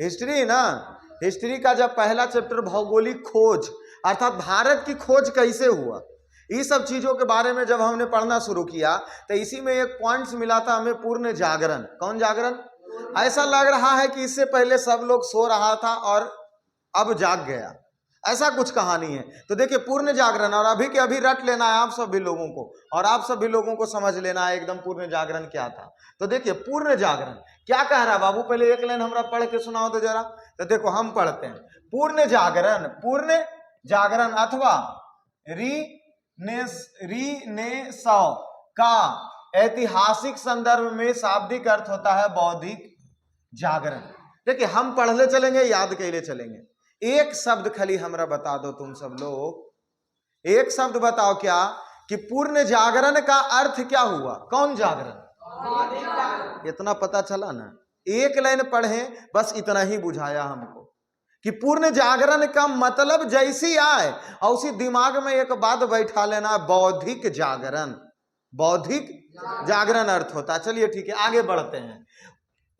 History ना, history का जब पहला चैप्टर भौगोलिक खोज अर्थात भारत की खोज कैसे हुआ, ये सब चीजों के बारे में जब हमने पढ़ना शुरू किया तो इसी में एक पॉइंट्स मिला था हमें, पूर्ण जागरण। कौन जागरण? ऐसा लग रहा है कि इससे पहले सब लोग सो रहा था और अब जाग गया, ऐसा कुछ कहानी है। तो देखिए पूर्ण जागरण, और अभी के अभी रट लेना है आप सभी लोगों को, और आप सभी लोगों को समझ लेना है एकदम पूर्ण जागरण क्या था। तो देखिए पूर्ण जागरण क्या कह रहा है बाबू, पहले एक लाइन हमरा पढ़ के सुनाओ तो जरा। तो देखो हम पढ़ते हैं, पूर्ण जागरण, पूर्ण जागरण अथवा रीनेसां का ऐतिहासिक संदर्भ में शाब्दिक अर्थ होता है बौद्धिक जागरण। देखिए हम पढ़ले चलेंगे, याद कैले चलेंगे। एक शब्द खाली हमरा बता दो तुम सब लोग, एक शब्द बताओ क्या कि पूर्ण जागरण का अर्थ क्या हुआ? कौन जागरण? इतना पता चला ना, एक लाइन पढ़े बस इतना ही बुझाया हमको कि पूर्ण जागरण का मतलब जैसी आए और उसी दिमाग में एक बात बैठा लेना, बौद्धिक जागरण। बौद्धिक जागरण अर्थ होता है। चलिए ठीक है आगे बढ़ते हैं।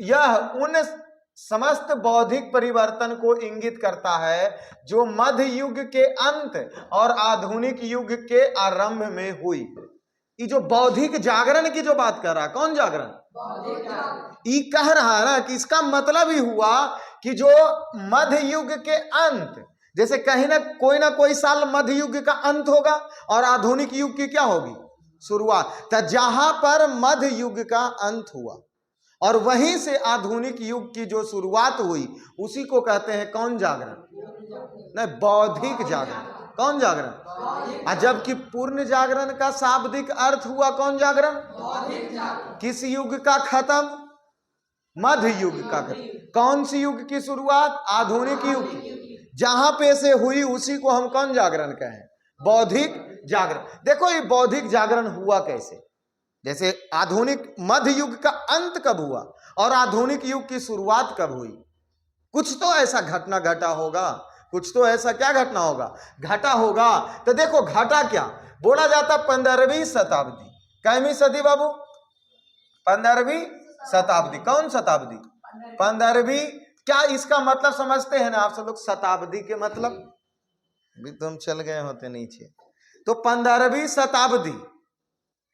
यह उन समस्त बौद्धिक परिवर्तन को इंगित करता है जो मध्य युग के अंत और आधुनिक युग के आरंभ में हुई। ये जो बौद्धिक जागरण की जो बात कर रहा है, कौन जागरण? ये कह रहा है ना कि इसका मतलब ही हुआ कि जो मध्य युग के अंत, जैसे कहीं ना कोई साल मध्य युग का अंत होगा और आधुनिक युग की क्या होगी? शुरुआत। तो जहां पर मध्य युग का अंत हुआ और वहीं से आधुनिक युग की जो शुरुआत हुई उसी को कहते हैं कौन जागरण? नहीं, बौद्धिक जागरण। कौन जागरण? जबकि पूर्ण जागरण का शाब्दिक अर्थ हुआ कौन जागरण? किस युग का खत्म? मध्य युग का खत्म। कौन सी युग की शुरुआत? आधुनिक युग की। जहां पे से हुई उसी को हम कौन जागरण कहें? बौद्धिक जागरण। देखो ये बौद्धिक जागरण हुआ कैसे, जैसे आधुनिक मध्य युग का अंत कब हुआ और आधुनिक युग की शुरुआत कब हुई? कुछ तो ऐसा घटना घटा होगा, कुछ तो ऐसा क्या घटना होगा? घटा होगा। तो देखो घटा क्या बोला जाता? 15वीं शताब्दी। कैमी सदी बाबू? 15वीं शताब्दी। कौन शताब्दी? 15वीं। क्या इसका मतलब समझते हैं ना आप सब लोग? शताब्दी के मतलब भी तुम चल गए होते नीचे। तो 15वीं शताब्दी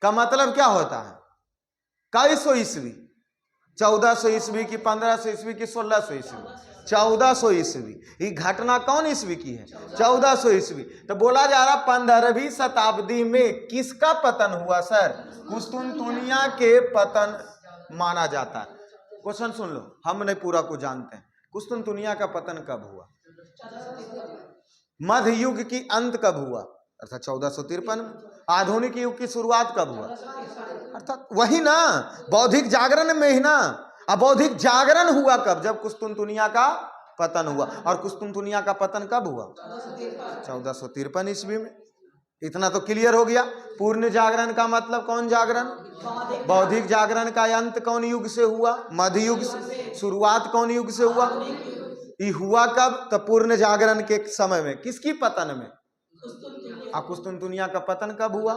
का मतलब क्या होता है? कई सौ ईस्वी? 1400 ईस्वी की, 1500 ईस्वी की, 1600 ईस्वी? 1400 ईस्वी। ये घटना कौन ईस्वी की है? 1400 ईस्वी। तो बोला जा रहा 15वीं शताब्दी में किसका पतन हुआ सर? कुस्तुनतुनिया के पतन माना जाता है। क्वेश्चन सुन लो, हम नहीं पूरा को जानते हैं। कुस्तुनतुनिया का पतन कब हुआ? मध्य युग की अंत कब हुआ? अर्थात 1453 में। आधुनिक युग की शुरुआत कब हुआ? अर्थात वही ना, बौद्धिक जागरण में ही ना। अब बौद्धिक जागरण हुआ कब? जब कुस्तुनतुनिया का पतन हुआ। और कुस्तुनतुनिया का पतन कब हुआ? 1453 ईस्वी में। इतना तो क्लियर हो गया। पूर्ण जागरण का मतलब कौन जागरण? बौद्धिक जागरण का अंत कौन युग से हुआ? मध्य युग से। शुरुआत कौन युग से हुआ? ये हुआ कब? तो पूर्ण जागरण के समय में। किसकी पतन में? कुस्तुनतुनिया का पतन कब हुआ?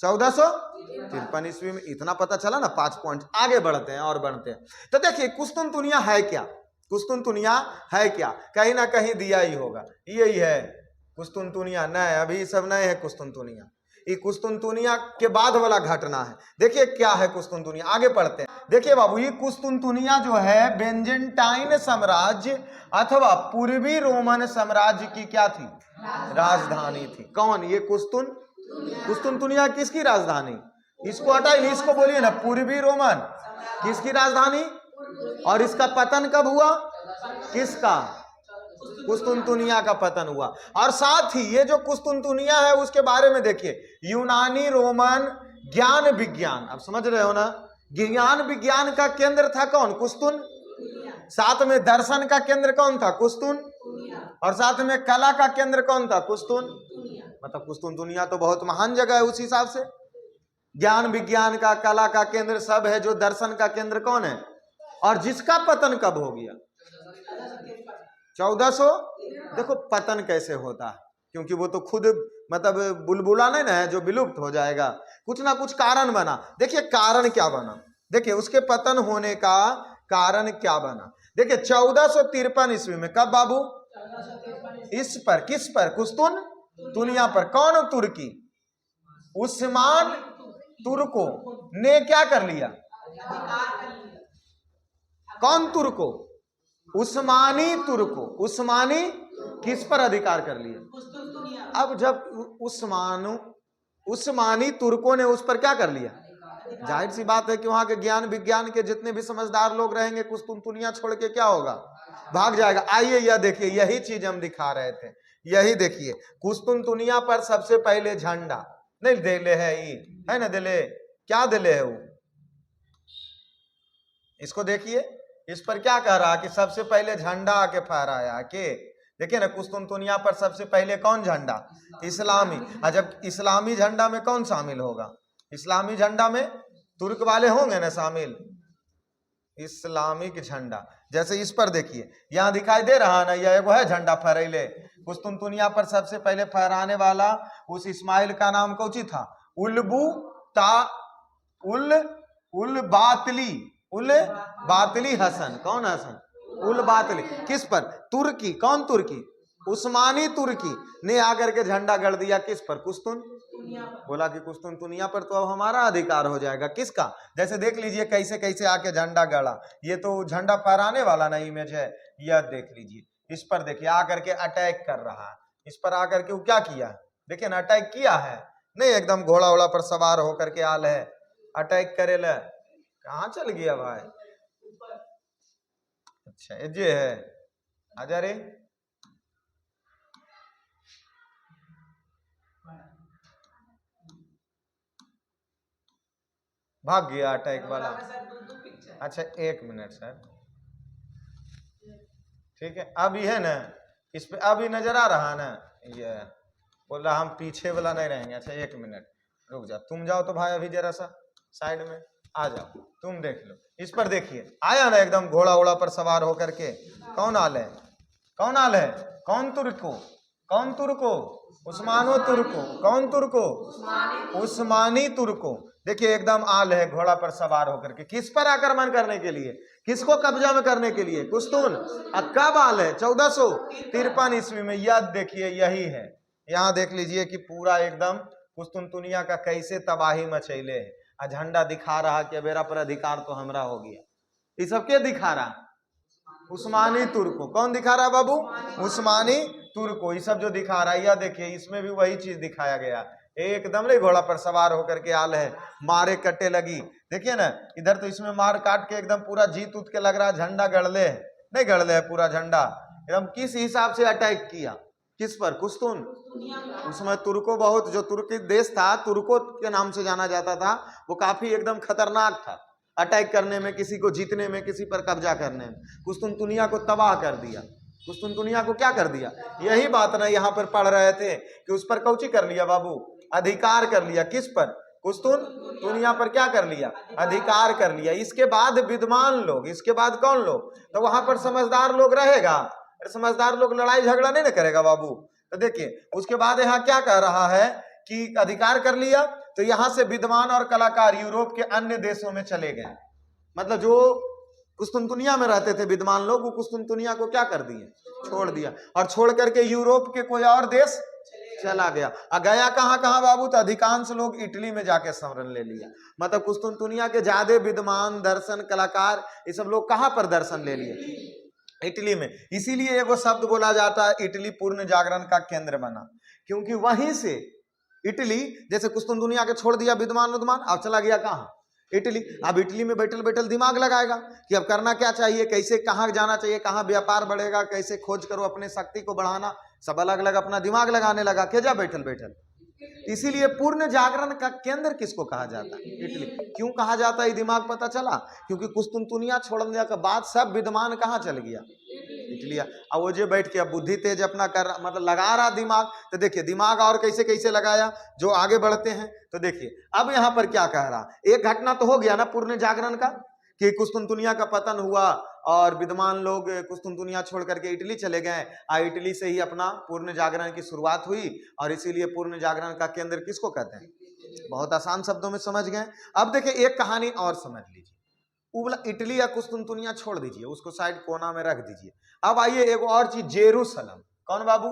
1453 ईस्वी में। इतना पता चला ना, 5 पॉइंट। आगे बढ़ते हैं और बढ़ते हैं। तो देखिए कुस्तुनतुनिया है क्या? कुस्तुनतुनिया है क्या? कहीं ना कहीं दिया ही होगा, यही है कुस्तुनतुनिया। नहीं, अभी सब नहीं है कुस्तुनतुनिया। ये कुस्तुनतुनिया के बाद वाला घटना है। देखिए क्या है कुस्तुनतुनिया, आगे पढ़ते हैं। देखिए बाबू, ये कुस्तुनतुनिया जो है बेंजेंटाइन साम्राज्य अथवा पूर्वी रोमन साम्राज्य की क्या थी? राजधानी थी। कौन? ये कुस्तुनतुनिया किसकी राजधानी? इसको हटाइए, इसको बोलिए ना पूर्वी रोमन। किसकी राजधानी? और इसका पतन कब हुआ? किसका? कुस्तुनतुनिया का पतन हुआ। और साथ ही ये जो कुस्तुनतुनिया है उसके बारे में देखिए, यूनानी रोमन ज्ञान विज्ञान, अब समझ रहे हो ना, ज्ञान विज्ञान का केंद्र था कौन? कुस्तुन। साथ में दर्शन का केंद्र कौन था? कुस्तुन। और साथ में कला का केंद्र कौन था? कुस्तुन। मतलब कुस्तुनतुनिया तो बहुत महान जगह है उस हिसाब से। ज्ञान विज्ञान का, कला का केंद्र सब है। जो दर्शन का केंद्र कौन है? और जिसका पतन कब हो गया? 1400। देखो पतन कैसे होता है, क्योंकि वो तो खुद मतलब बुलबुला नहीं ना है जो विलुप्त हो जाएगा। कुछ ना कुछ कारण बना। देखिए कारण क्या बना, देखिए उसके पतन होने का कारण क्या बना। देखिए 1453 ईस्वी में, कब बाबू? इस पर, किस पर? कुस्तुन तुनिया पर। कौन? तुर्की। उस्मान तुर्को ने क्या कर लिया? कौन तुर्को? उस्मानी तुर्को। उस्मानी किस पर अधिकार कर लिया? अब जब उस्मानी तुर्कों ने उस पर क्या कर लिया? जाहिर सी बात है कि वहां के ज्ञान विज्ञान के जितने भी समझदार लोग रहेंगे कुस्तुनतुनिया छोड़ के क्या होगा? भाग जाएगा। आइए यह देखिए, यही चीज हम दिखा रहे थे। यही देखिए, कुस्तुनतुनिया पर सबसे पहले झंडा नहीं दिले है, ये है ना दिले, क्या दिले है वो? इसको देखिए, इस पर क्या कह रहा कि सबसे पहले झंडा आके फहराया के। देखिए ना, कुस्तुनतुनिया पर सबसे पहले कौन झंडा? इस्लामी। जब इस्लामी झंडा में कौन शामिल होगा? इस्लामी झंडा में तुर्क वाले होंगे ना शामिल। इस्लामिक झंडा, जैसे इस पर देखिए, यहां दिखाई दे रहा ना, यह एगो है झंडा फहरेले। कुस्तुनतुनिया पर सबसे पहले फहराने वाला उस इस्माइल का नाम कौची था? उल बातली हसन। कौन हसन? उल बातली। किस पर? तुर्की। कौन तुर्की? उस्मानी तुर्की ने आकर के झंडा गड़ दिया। किस पर? कुस्तुन। बोला कि कुस्तुनतुनिया पर तो अब हमारा अधिकार हो जाएगा। किसका? जैसे देख लीजिए कैसे कैसे आके झंडा गड़ा। ये तो झंडा फहराने वाला ना इमेज है, यह देख लीजिए। इस पर देखिए आकर के अटैक कर रहा है। इस पर आकर के वो क्या किया? देखिए ना, अटैक किया है नहीं, एकदम घोड़ा वोड़ा पर सवार होकर के आल है, अटैक करे ले। कहाँ चल गया भाई? अच्छा ये है, आजा रे। भाग गया अटैक वाला। अच्छा 1 मिनट सर, ठीक है। अब ये है ना, इस पे अभी नजर आ रहा है ना, ये बोल रहा हम पीछे वाला नहीं रहेंगे। अच्छा 1 मिनट रुक जा, तुम जाओ तो भाई अभी जरा सा साइड में आ जाओ, तुम देख लो। इस पर देखिए, आया ना एकदम घोड़ा वोड़ा पर सवार होकर के। कौन आल है? कौन आल है? कौन तुर्को? कौन तुर्को? उस्मानो तुर्को। कौन तुर्को? उस्मानी तुर्को। देखिए एकदम आल है घोड़ा पर सवार होकर के। किस पर आक्रमण करने के लिए? किसको कब्जा में करने के लिए? कुस्तुन। कब आल है? 1453 ईस्वी में। यह देखिए यही है। यहाँ देख लीजिए कि पूरा एकदम कुस्तुनतुनिया का कैसे तबाही मचैले है। झंडा दिखा रहा कि मेरा पर अधिकार तो हमरा हो गया। ये सब क्या दिखा रहा? उस्मानी तुर्को। कौन दिखा रहा बाबू? उस्मानी तुर्को। ये सब जो दिखा रहा है, यह देखिए इसमें भी वही चीज दिखाया गया। एकदम नहीं घोड़ा पर सवार होकर के आल है, मारे कट्टे लगी। देखिए ना, इधर तो इसमें मार काट के एकदम पूरा जीत उत के लग रहा है। झंडा गड़ले नहीं गड़ले है पूरा झंडा एकदम। किस हिसाब से अटैक किया? किस पर? कुस्तुन। उसमें तुर्को बहुत, जो तुर्की देश था, तुर्को के नाम से जाना जाता था, वो काफी एकदम खतरनाक था अटैक करने में, किसी को जीतने में, किसी पर कब्जा करने में। कुस्तुनतुनिया को तबाह कर दिया। कुस्तुनतुनिया को क्या कर दिया? यही बात ना यहाँ पर पढ़ रहे थे कि उस पर कौची कर लिया बाबू? अधिकार कर लिया। किस पर? कुस्तुनतुनिया पर क्या कर लिया? अधिकार कर लिया। इसके बाद विद्वान लोग, इसके बाद कौन लोग? तो वहां पर समझदार लोग रहेगा। समझदार लोग लड़ाई झगड़ा नहीं ना करेगा बाबू। तो देखिए उसके बाद यहाँ क्या कह रहा है कि अधिकार कर लिया, तो यहां से विद्वान और कलाकार यूरोप के अन्य देशों में चले गए। मतलब जो कुस्तुनतुनिया में रहते थे विद्वान लोग, वो कुस्तुनतुनिया को क्या कर दिए? छोड़ दिया। और छोड़ करके यूरोप के कोई और देश चला गया। गया कहाँ कहाँ बाबू? तो अधिकांश लोग इटली में जाके शरण ले लिया। मतलब कुस्तुनतुनिया के ज्यादा विद्वान, दर्शन, कलाकार, ये सब लोग कहाँ पर दर्शन ले लिए? इटली में। इसीलिए वो शब्द बोला जाता है इटली पूर्ण जागरण का केंद्र बना, क्योंकि वहीं से इटली, जैसे कुस्तुनतुनिया के छोड़ दिया विद्वान, अब चला गया कहाँ? इटली। अब इटली में बैठल बैठल दिमाग लगाएगा कि अब करना क्या चाहिए, कैसे कहाँ जाना चाहिए, कहाँ व्यापार बढ़ेगा, कैसे खोज करो अपने शक्ति को बढ़ाना, सब अलग अलग अपना दिमाग लगाने लगा। क्या जा बैठल बैठल। इसीलिए पूर्ण जागरण का केंद्र किसको कहा जाता है? इटली। क्यों कहा जाता है? दिमाग पता चला, क्योंकि कुस्तुनतुनिया छोड़ने के बाद सब विद्वान कहाँ चल गया? इटली। अब वो जो बैठ के अब बुद्धि तेज अपना कर रहा, मतलब लगा रहा दिमाग। तो देखिए दिमाग और कैसे कैसे लगाया, जो आगे बढ़ते हैं। तो देखिए अब यहाँ पर क्या कह रहा, एक घटना तो हो गया ना पूर्ण जागरण का, कि कुस्तुनतुनिया का पतन हुआ और विद्वान लोग कुस्तुनतुनिया छोड़ करके इटली चले गए। इटली से ही अपना पूर्ण जागरण की शुरुआत हुई। और इसीलिए पूर्ण जागरण का केंद्र किसको कहते हैं? बहुत आसान शब्दों में समझ गए। अब देखिए एक कहानी और समझ लीजिए। वो बोला इटली या कुस्तुनतुनिया छोड़ दीजिए, उसको साइड कोना में रख दीजिए। अब आइए एक और चीज, जेरूसलम। कौन बाबू?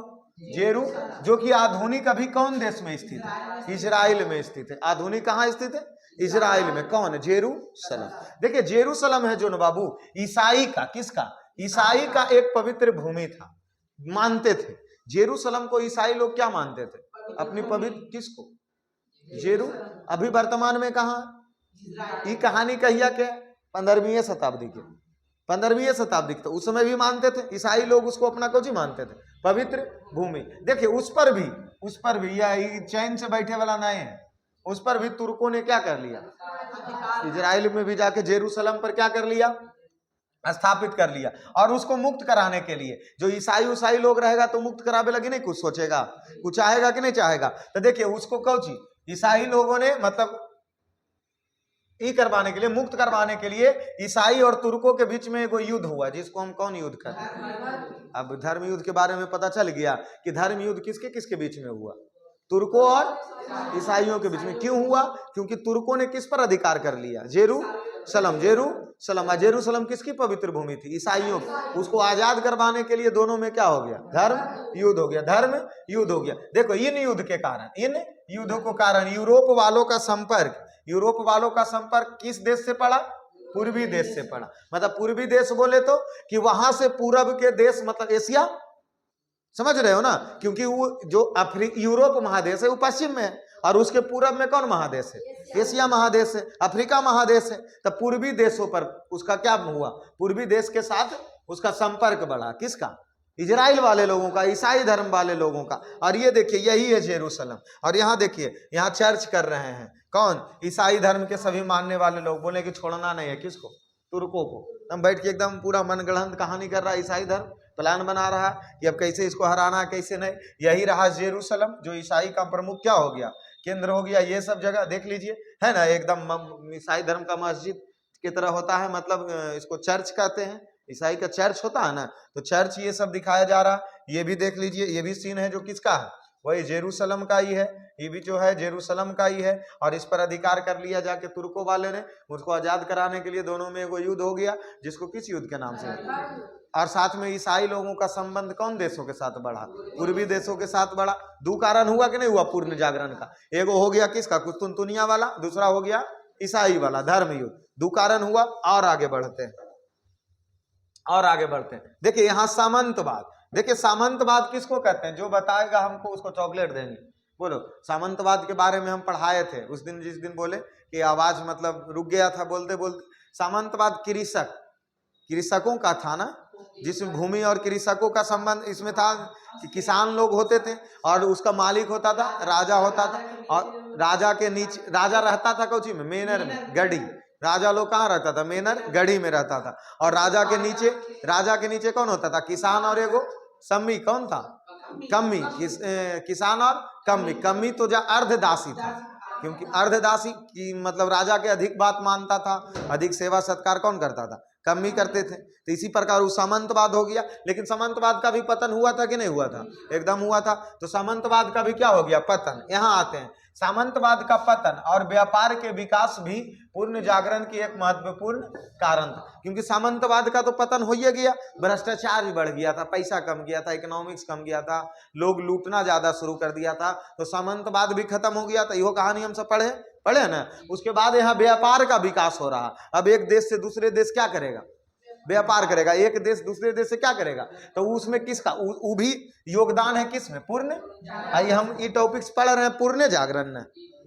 जेरू, जो कि आधुनिक अभी कौन देश में स्थित है? इजराइल में स्थित है। आधुनिक कहाँ स्थित है? इजराइल में। कौन? जेरूसलम। देखिए जेरूसलम है जो न बाबू ईसाई का, किसका? ईसाई का एक पवित्र भूमि था, मानते थे। जेरूसलम को ईसाई लोग क्या मानते थे? अपनी पवित्र, किसको? जेरू। अभी वर्तमान में कहा? ये कहानी कहिया के 15वीं शताब्दी के, 15वीं शताब्दी के। तो उस समय भी मानते थे ईसाई लोग उसको अपना कुछ ही मानते थे, पवित्र भूमि। देखिए उस पर भी यह चैन से बैठे वाला नहीं है, उस पर भी तुर्कों ने क्या कर लिया? इजराइल में भी जाके जेरूसलम पर क्या कर लिया? स्थापित कर लिया। और उसको मुक्त कराने के लिए जो ईसाई लोग रहेगा तो मुक्त करावे लगे, नहीं कुछ सोचेगा, कुछ चाहेगा कि नहीं चाहेगा। तो देखिए उसको कौची ईसाई लोगों ने मतलब ये करवाने के लिए, मुक्त करवाने के लिए ईसाई और तुर्कों के बीच में एक युद्ध हुआ, जिसको हम कौन युद्ध कहते हैं? अब धर्म युद्ध के बारे में पता चल गया कि धर्म युद्ध किसके किसके बीच में हुआ? तुर्कों और ईसाइयों के बीच में। क्यों हुआ? क्योंकि तुर्कों ने किस पर अधिकार कर लिया? जेरूसलम। जेरूसलम किसकी पवित्र भूमि थी? ईसाइयों की। उसको आजाद करवाने के लिए दोनों में क्या हो गया? धर्म युद्ध हो गया, धर्म युद्ध हो गया। देखो इन युद्ध के कारण, इन युद्धों के कारण यूरोप वालों का संपर्क किस देश से पड़ा? पूर्वी देश से पड़ा। मतलब पूर्वी देश बोले तो कि वहां से पूरब के देश, मतलब एशिया, समझ रहे हो ना? क्योंकि वो जो यूरोप महादेश है वो पश्चिम में है, और उसके पूरब में कौन महादेश है? एशिया महादेश है, अफ्रीका महादेश है। तब पूर्वी देशों पर उसका क्या हुआ? पूर्वी देश के साथ उसका संपर्क बढ़ा। किसका? इजराइल वाले लोगों का, ईसाई धर्म वाले लोगों का। और ये देखिए यही है जेरूसलम। और यहाँ देखिए यहाँ चर्च कर रहे हैं कौन? ईसाई धर्म के सभी मानने वाले लोग। बोले कि छोड़ना नहीं है, किसको? तुर्कों को। हम बैठ के एकदम पूरा मनगढ़ंत कहानी कर रहा है ईसाई धर्म, प्लान बना रहा है कि अब कैसे इसको हराना है, कैसे नहीं। यही रहा जेरूसलम, जो ईसाई का प्रमुख क्या हो गया? केंद्र हो गया। ये सब जगह देख लीजिए, है ना, एकदम ईसाई धर्म का मस्जिद की तरह होता है। मतलब इसको चर्च कहते हैं, ईसाई का चर्च होता है ना, तो चर्च ये सब दिखाया जा रहा है। ये भी देख लीजिए, ये भी सीन है जो किसका है? वही जेरूसलम का ही है। ये भी जो है जेरूसलम का ही है। और इस पर अधिकार कर लिया जाके तुर्कों वाले ने। उसको आजाद कराने के लिए दोनों में एगो युद्ध हो गया, जिसको किस युद्ध के नाम से? और साथ में ईसाई लोगों का संबंध कौन देशों के साथ बढ़ा? पूर्वी देशों के साथ बढ़ा। दो कारण हुआ कि नहीं हुआ पूर्ण जागरण का? एगो हो गया किसका? कुस्तुनतुनिया वाला, दूसरा हो गया ईसाई वाला, धर्म युद्ध। दो कारण हुआ। और आगे बढ़ते हैं, और आगे बढ़ते हैं। देखिए यहाँ सामंतवाद। देखिए सामंतवाद किसको कहते हैं? जो बताएगा हमको उसको चॉकलेट देंगे। बोलो। सामंतवाद के बारे में हम पढ़ाए थे उस दिन, जिस दिन बोले कि आवाज मतलब रुक गया था बोलते बोलते। सामंतवाद कृषकों का था ना, जिसमें भूमि और कृषकों का संबंध इसमें था कि किसान लोग होते थे और उसका मालिक होता था, राजा होता था। और राजा के नीचे राजा रहता था कौची में? मेनर में, गढ़ी। राजा लोग कहाँ रहता था? मेनर, गढ़ी में रहता था। और राजा के नीचे कौन होता था? किसान और एगो सम्मी। कौन था? कम्मी। किसान और कम्मी। कम्मी तो अर्धदासी था, क्योंकि अर्धदासी की मतलब राजा के अधिक बात मानता था, अधिक सेवा सत्कार कौन करता था? कम्मी करते थे। तो इसी प्रकार वो सामंतवाद हो गया। लेकिन सामंतवाद का भी पतन हुआ था कि नहीं हुआ था? एकदम हुआ था। तो सामंतवाद का भी क्या हो गया? पतन। यहाँ आते हैं। सामंतवाद का पतन और व्यापार के विकास भी पूर्ण जागरण की एक महत्वपूर्ण कारण था। क्योंकि सामंतवाद का तो पतन हो ही गया, भ्रष्टाचार भी बढ़ गया था, पैसा कम गया था, इकोनॉमिक्स कम गया था, लोग लूटना ज्यादा शुरू कर दिया था। तो सामंतवाद भी खत्म हो गया था। यो कहानी हम सब पढ़े ना। उसके बाद यहाँ व्यापार का विकास हो रहा। अब एक देश से दूसरे देश क्या करेगा? व्यापार करेगा। एक देश दूसरे देश से क्या करेगा? तो उसमें किसका वो भी योगदान है? किसमें? पूर्ण। आइए हम ये टॉपिक्स पढ़ रहे हैं पूर्ण जागरण न,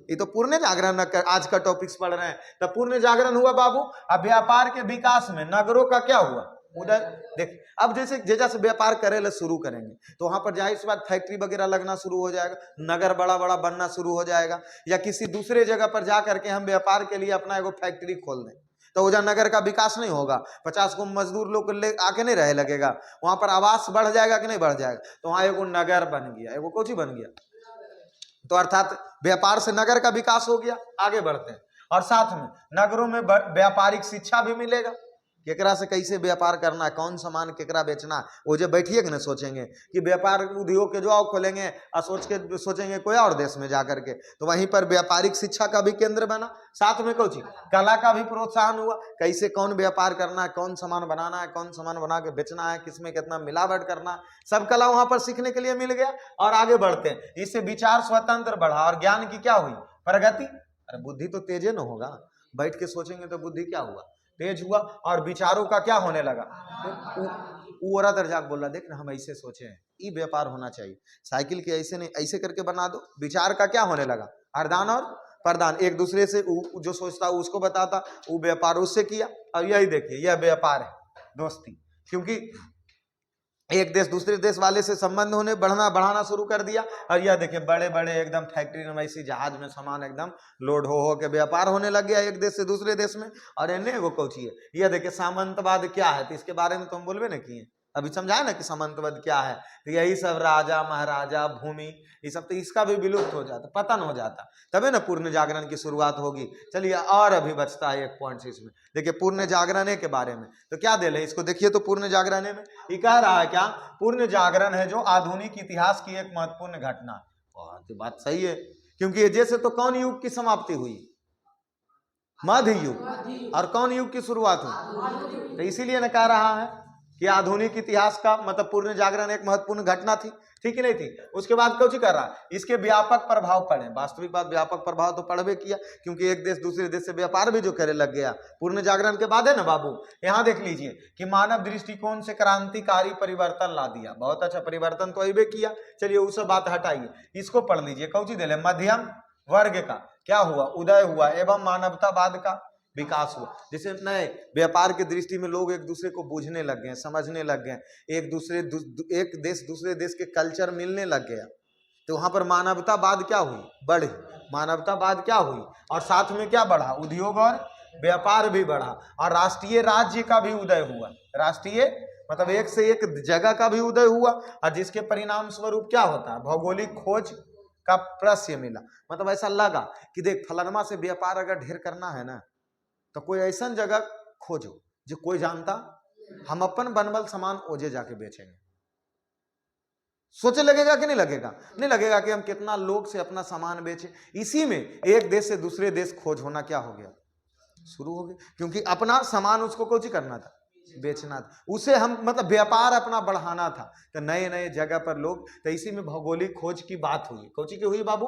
ये तो पूर्ण जागरण आज का टॉपिक्स पढ़ रहे हैं। तो पूर्ण जागरण हुआ बाबू। अब व्यापार के विकास में नगरों का क्या हुआ? उधर देख, अब जैसे व्यापार करे शुरू करेंगे तो वहां पर जाहिर सी बात फैक्ट्री वगैरह लगना शुरू हो जाएगा, नगर बड़ा बड़ा बनना शुरू हो जाएगा। या किसी दूसरे जगह पर जा करके हम व्यापार के लिए अपना एगो फैक्ट्री खोल दें तो उधर नगर का विकास नहीं होगा। 50 को मजदूर लोग ले आके नहीं रहे लगेगा, वहां पर आवास बढ़ जाएगा कि नहीं बढ़ जाएगा? तो वहां एगो नगर बन गया, एगो कोची बन गया। तो अर्थात व्यापार से नगर का विकास हो गया। आगे बढ़ते हैं। और साथ में नगरों में व्यापारिक शिक्षा भी मिलेगा। केकरा से कैसे व्यापार करना है, कौन सामान केकरा बेचना है। वो जब बैठिए कि ना सोचेंगे कि व्यापार उद्योग के जो आओ खोलेंगे और सोचेंगे कोई और देश में जाकर के, तो वहीं पर व्यापारिक शिक्षा का भी केंद्र बना, साथ में कुछ कला का भी प्रोत्साहन हुआ, कैसे कौन व्यापार करना है, कौन सामान बनाना है, कौन सामान बना के बेचना है, किसमें कितना मिलावट करना है, सब कला वहां पर सीखने के लिए मिल गया और आगे बढ़ते हैं। इससे विचार स्वतंत्र बढ़ा और ज्ञान की क्या हुई, प्रगति। अरे बुद्धि तो तेजे न होगा, बैठ के सोचेंगे तो बुद्धि क्या हुआ, तेज हुआ, और विचारों का क्या होने लगा। वो औरत दर्जाक बोल रहा, देख ना हम ऐसे सोचे हैं, ये व्यापार होना चाहिए, साइकिल के ऐसे नहीं ऐसे करके बना दो। विचार का क्या होने लगा, आदान और प्रदान, एक दूसरे से जो सोचता उसको बताता, वो व्यापार उससे किया। और यही देखिए यह व्यापार है दोस्ती, क्योंकि एक देश दूसरे देश वाले से संबंध होने बढ़ाना शुरू कर दिया। और यह देखिए बड़े बड़े एकदम फैक्ट्री में ऐसी जहाज में सामान एकदम लोड हो के व्यापार होने लग गया एक देश से दूसरे देश में। और इन्हें वो कौची है, यह देखिए सामंतवाद क्या है, तो इसके बारे में तो हम बोलबे ना किए, अभी समझाए ना कि सामंतवाद क्या है। तो यही सब राजा महाराजा भूमि ये सब, तो इसका भी विलुप्त हो जाता, पतन हो जाता, तबे ना पूर्ण जागरण की शुरुआत होगी। चलिए और अभी बचता है एक पॉइंट इसमें, देखिए पूर्ण जागरण के बारे में तो क्या दे रहे इसको, देखिए तो पूर्ण जागरण में ये कह रहा है क्या, पूर्ण जागरण है जो आधुनिक इतिहास की एक महत्वपूर्ण घटना। बहुत बात सही है, क्योंकि ये जैसे तो कौन युग की समाप्ति हुई, मध्य युग, और कौन युग की शुरुआत हुई, तो इसीलिए ना कह रहा है कि आधुनिक इतिहास का मतलब पूर्ण जागरण एक महत्वपूर्ण घटना थी, ठीक ही नहीं थी। उसके बाद कुछ कर रहा है, इसके व्यापक प्रभाव पड़े, वास्तविक बात व्यापक प्रभाव तो पड़बे किया, क्योंकि एक देश दूसरे देश से व्यापार भी जो करे लग गया पूर्ण जागरण के बाद है ना बाबू। यहाँ देख लीजिए कि मानव दृष्टिकोण से क्रांतिकारी परिवर्तन ला दिया, बहुत अच्छा परिवर्तन तो अबे किया। चलिए वो सब बात हटाइए, इसको पढ़ लीजिए, कौची दे मध्यम वर्ग का क्या हुआ, उदय हुआ, एवं मानवतावाद का विकास हुआ। जैसे नए व्यापार की दृष्टि में लोग एक दूसरे को बूझने लग गए, समझने लग गए, एक देश दूसरे देश के कल्चर मिलने लग गया, तो वहां पर मानवतावाद क्या हुई, बढ़ी, मानवतावाद क्या हुई, और साथ में क्या बढ़ा, उद्योग और व्यापार भी बढ़ा, और राष्ट्रीय राज्य का भी उदय हुआ। राष्ट्रीय मतलब एक से एक जगह का भी उदय हुआ, और जिसके परिणाम स्वरूप क्या होता है, भौगोलिक खोज का प्रश्य मिला। मतलब ऐसा लगा कि देख फलानमा से व्यापार अगर ढेर करना है ना, तो कोई ऐसा जगह खोजो जो कोई जानता, हम अपन बनवल सामान ओजे जाके बेचेंगे। सोचे लगेगा कि नहीं लगेगा, नहीं लगेगा कि हम कितना लोग से अपना सामान बेचे। इसी में एक देश से दूसरे देश खोज होना क्या हो गया, शुरू हो गया, क्योंकि अपना सामान उसको कुछ करना था, बेचना था, उसे हम मतलब व्यापार अपना बढ़ाना था, तो नए नए जगह पर लोग, तो इसी में भौगोलिक खोज की बात हुई, कौची की हुई बाबू,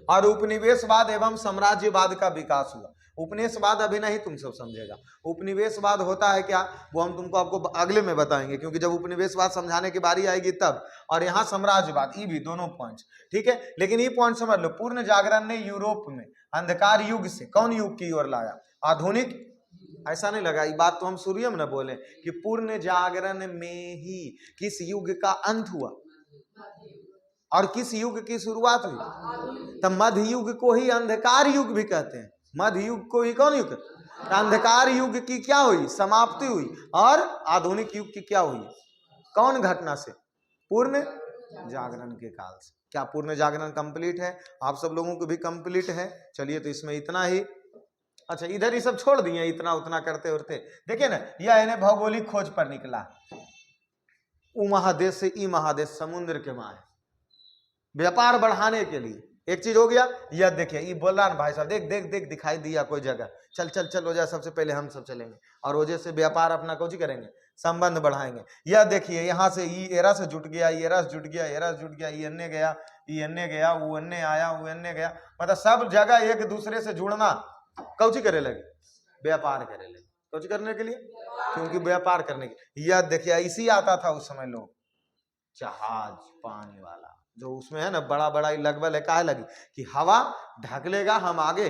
और उपनिवेशवाद एवं साम्राज्यवाद का विकास हुआ। उपनिवेशवाद अभी नहीं तुम सब समझेगा, उपनिवेशवाद होता है क्या वो हम तुमको आपको अगले में बताएंगे, क्योंकि जब उपनिवेशवाद समझाने की बारी आएगी तब। और यहाँ साम्राज्यवाद, ये भी दोनों पॉइंट ठीक है, लेकिन ये पॉइंट समझ लो, पूर्ण जागरण ने यूरोप में अंधकार युग से कौन युग की ओर लाया, आधुनिक। ऐसा नहीं लगा, ये बात तो हम शुरू में न बोले कि पूर्ण जागरण में ही किस युग का अंत हुआ और किस युग की शुरुआत हुई। तब मध्य युग को ही अंधकार युग भी कहते हैं, मध्य युग को ही कौन युग, अंधकार युग की क्या हुई, समाप्ति हुई, और आधुनिक युग की क्या हुई, कौन घटना से, पूर्ण जागरण के काल से। क्या पूर्ण जागरण कंप्लीट है, आप सब लोगों को भी कंप्लीट है। चलिए तो इसमें इतना ही। अच्छा इधर ही सब छोड़ दिए, इतना उतना करते उरते, देखिए ना यह इन्हें भौगोलिक खोज पर निकला, उ महादेश से ई महादेश समुद्र के माँ है, व्यापार बढ़ाने के लिए। एक चीज हो गया, यह देखिए ये बोल रहा ना भाई साहब, देख देख देख दिखाई दिया कोई जगह, चल चल चल हो जाए, सबसे पहले हम सब चलेंगे और वजह से व्यापार अपना कुछ करेंगे, संबंध बढ़ाएंगे। यह देखिए यहाँ से ये एरा से जुट गया, ये एरा से जुट गया, एरा से जुट गया, ये अन्य गया, ये अन्य गया, वो अन्य आया, वो अन्य गया, मतलब सब जगह एक दूसरे से जुड़ना कौची करे लगे, व्यापार करे लगे, कौची करने के लिए, क्योंकि व्यापार करने के। यह देखिए इसी आता था उस समय लोग, जहाज पानी वाला जो उसमें है ना, बड़ा बड़ा लगभग है, काहे लगी कि हवा ढक लेगा, हम आगे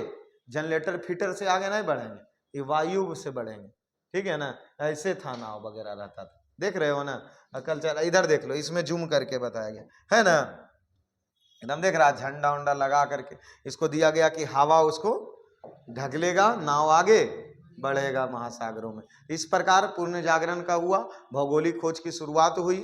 जनरेटर फिटर से आगे नहीं बढ़ेंगे, ये वायु से बढ़ेंगे, ठीक है ना। ऐसे था नाव वगैरह रहता था, देख रहे हो ना। कल चल इधर देख लो, इसमें जूम करके बताया गया है ना, एकदम देख रहा, झंडा उंडा लगा करके इसको दिया गया कि हवा उसको ढक लेगा, नाव आगे बढ़ेगा महासागरों में। इस प्रकार पूर्ण जागरण का हुआ, भौगोलिक खोज की शुरुआत हुई।